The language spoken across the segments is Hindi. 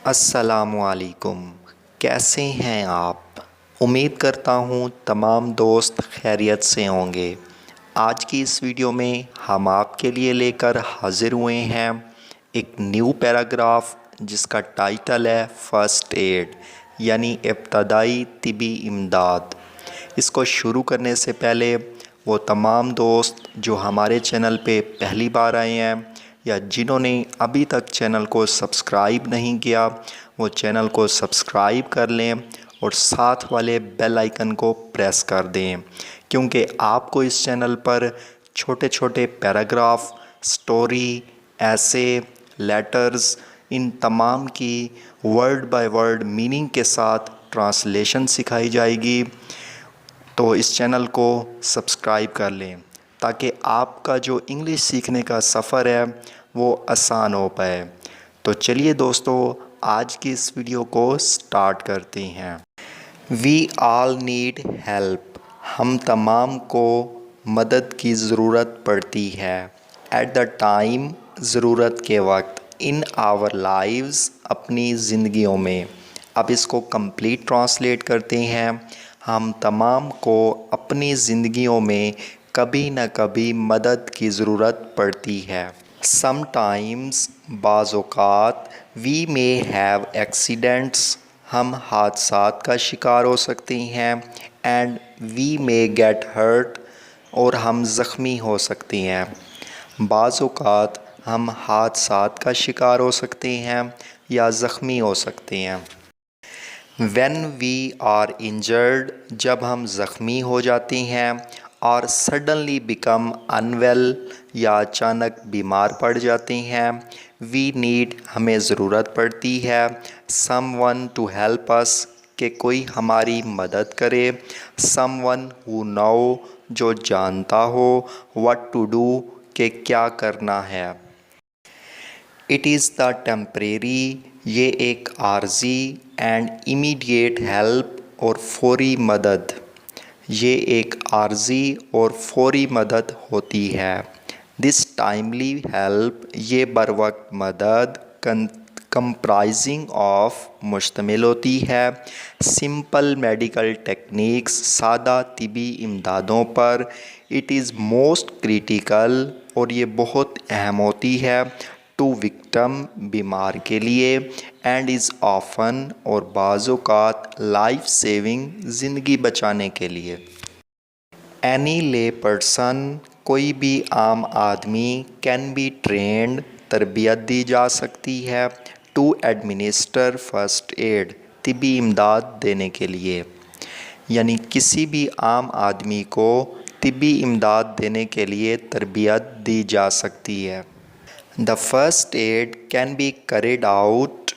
अस्सलामुअलैकुम। कैसे हैं आप? उम्मीद करता हूँ तमाम दोस्त खैरियत से होंगे। आज की इस वीडियो में हम आपके लिए लेकर हाज़िर हुए हैं एक न्यू पैराग्राफ जिसका टाइटल है फ़र्स्ट एड यानी इब्तदाई तिबी इमदाद। इसको शुरू करने से पहले वो तमाम दोस्त जो हमारे चैनल पे पहली बार आए हैं या जिन्होंने अभी तक चैनल को सब्सक्राइब नहीं किया वो चैनल को सब्सक्राइब कर लें और साथ वाले बेल आइकन को प्रेस कर दें, क्योंकि आपको इस चैनल पर छोटे छोटे पैराग्राफ, स्टोरी, ऐसे, लेटर्स, इन तमाम की वर्ड बाय वर्ड मीनिंग के साथ ट्रांसलेशन सिखाई जाएगी। तो इस चैनल को सब्सक्राइब कर लें ताकि आपका जो इंग्लिश सीखने का सफ़र है वो आसान हो पाए। तो चलिए दोस्तों, आज की इस वीडियो को स्टार्ट करते हैं। We all need help. हम तमाम को मदद की ज़रूरत पड़ती है। एट द टाइम, ज़रूरत के वक्त। इन आवर लाइव्स, अपनी ज़िंदगियों में। अब इसको कंप्लीट ट्रांसलेट करते हैं। हम तमाम को अपनी ज़िंदगियों में कभी न कभी मदद की ज़रूरत पड़ती है। समटाइम्स, बाज़ औक़ात, वी मे हैव एक्सीडेंट्स, हम हादसात का शिकार हो सकते हैं। And we may get hurt, और हम ज़ख्मी हो सकते हैं। बाज़ औक़ात हम हादसात का शिकार हो सकते हैं या ज़ख्मी हो सकते हैं। When we are injured, जब हम ज़ख्मी हो जाते हैं। और सडनली बिकम अनवेल, या अचानक बीमार पड़ जाते हैं। वी नीड, हमें ज़रूरत पड़ती है। समवन टू हेल्प अस, कि कोई हमारी मदद करे। समवन हु नो, जो जानता हो। व्हाट टू डू, कि क्या करना है। इट इज़ द टेम्परेरी, ये एक आर्जी एंड इमीडिएट हेल्प, और फौरी मदद। ये एक आर्जी और फौरी मदद होती है। दिस टाइमली हेल्प, ये बरवक्त मदद कंप्राइजिंग ऑफ, मुश्तमिल होती है। सिंपल मेडिकल टेक्निक्स, सादा तिबी इमदादों पर। इट इज़ मोस्ट क्रिटिकल, और ये बहुत अहम होती है। टू विक्टम, बीमार के लिए। एंड इज़ ऑफन, और बाज़-औक़ात लाइफ सेविंग, ज़िंदगी बचाने के लिए। एनी ले पर्सन, कोई भी आम आदमी। कैन बी ट्रेंड, तरबियत दी जा सकती है। टू एडमिनिस्टर फ़र्स्ट एड, तिबी इमदाद देने के लिए। यानी किसी भी आम आदमी को तिबी इमदाद देने के लिए तरबियत दी जा सकती है। The first aid can be carried out,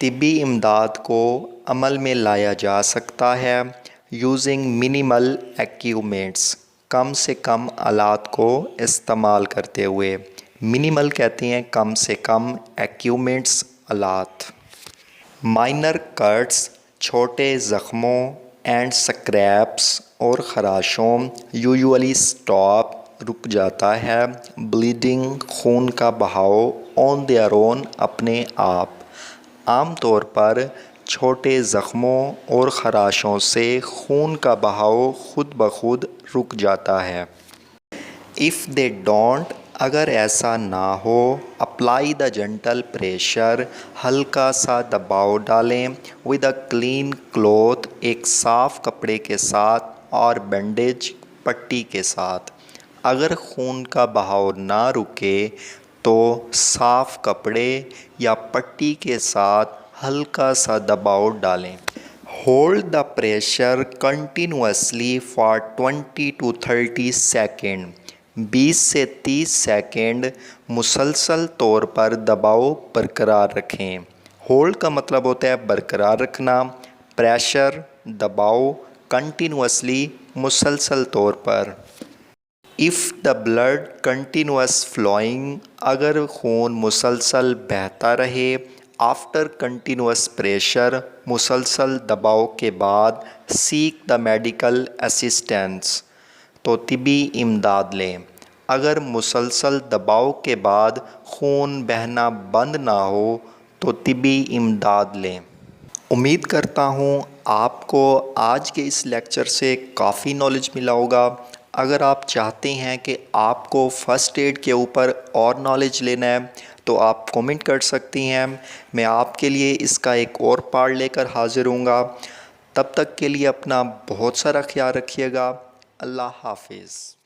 तिबी इमदाद को अमल में लाया जा सकता है। यूजिंग मिनिमल एक्यूपमेंट्स, कम से कम आलात को इस्तेमाल करते हुए। मिनिमल कहते हैं कम से कम, एक्यूपमेंट्स आलात। माइनर कट्स, छोटे ज़ख्मों। एंड स्क्रैप्स, और ख़राशों। यूजुअली स्टॉप, रुक जाता है। ब्लीडिंग, खून का बहाव। ऑन देयर ओन, अपने आप। आम तौर पर छोटे ज़ख्मों और ख़राशों से खून का बहाव खुद ब खुद रुक जाता है। इफ़ दे डोंट, अगर ऐसा ना हो। अप्लाई द जेंटल प्रेशर, हल्का सा दबाव डालें। विद अ क्लीन क्लॉथ, एक साफ़ कपड़े के साथ। और बैंडेज, पट्टी के साथ। अगर खून का बहाव ना रुके तो साफ़ कपड़े या पट्टी के साथ हल्का सा दबाव डालें। Hold the pressure continuously for 20 to 30 second, 20 से 30 सेकेंड मुसलसल तौर पर दबाव बरकरार रखें। होल्ड का मतलब होता है बरकरार रखना, प्रेशर दबाव, कंटिन्यूसली मुसलसल तौर पर। If the blood continuous flowing, अगर खून मुसलसल बहता रहे। आफ्टर कंटिन्यूस प्रेशर, मुसलसल दबाव के बाद। सीक द मेडिकल असिस्टेंस, तो तिबी इमदाद लें। अगर मुसलसल दबाव के बाद खून बहना बंद ना हो तो तिब्बी इमदाद लें। उम्मीद करता हूँ आपको आज के इस लेक्चर से काफ़ी नॉलेज मिला होगा। अगर आप चाहते हैं कि आपको फ़र्स्ट एड के ऊपर और नॉलेज लेना है तो आप कमेंट कर सकती हैं। मैं आपके लिए इसका एक और पार्ट लेकर हाज़िर हूँगा। तब तक के लिए अपना बहुत सारा ख्याल रखिएगा। अल्लाह हाफिज़।